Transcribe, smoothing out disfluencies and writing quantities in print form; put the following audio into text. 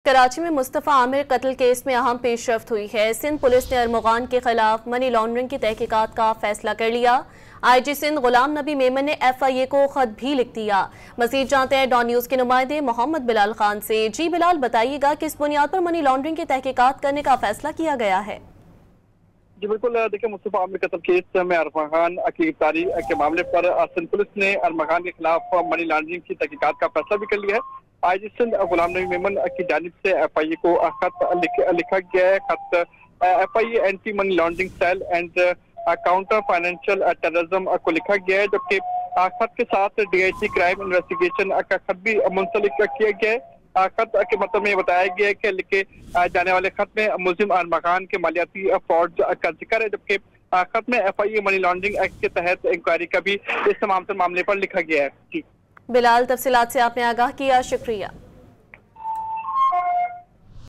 कराची में मुस्तफ़ा आमिर कत्ल केस में अहम पेशरफ्त हुई है। सिंध पुलिस ने अरमगान के खिलाफ मनी लॉन्ड्रिंग की तहकीकात का फैसला कर लिया। IG सिंध गुलाम नबी मेमन ने FIA को खत भी लिख दिया। मजीद जानते हैं डॉन न्यूज के नुमाइंदे मोहम्मद बिलाल खान से। जी बिलाल, बताइएगा किस बुनियाद पर मनी लॉन्ड्रिंग की तहकीकात करने का फैसला किया गया है? जी बिल्कुल, देखिए मुस्तफ़ा आमिर कत्ल केस में अरमगान की गिरफ्तारी के मामले पर सिंध पुलिस ने अरमगान के खिलाफ मनी लॉन्ड्रिंग की तहकीकात का फैसला भी कर लिया है। IG सिंध गुलाम नबी मेमन की जानिब से FIA को खत लिखा गया है। खत FIA anti money laundering cell and counter financial terrorism को लिखा गया है, जबकि खत के साथ DIC क्राइम इन्वेस्टिगेशन का खत भी मुंसलिक किया गया है। खत के मतलब में बताया गया है कि लिखे जाने वाले खत में मुलजिम अरमगान के मालियाती फ्रॉड का जिक्र है, जबकि खत में FIA मनी लॉन्ड्रिंग एक्ट के तहत इंक्वायरी का भी इस तमाम मामले पर लिखा गया है। जी बिलाल, तफसीलात से आपने आगाह किया, शुक्रिया।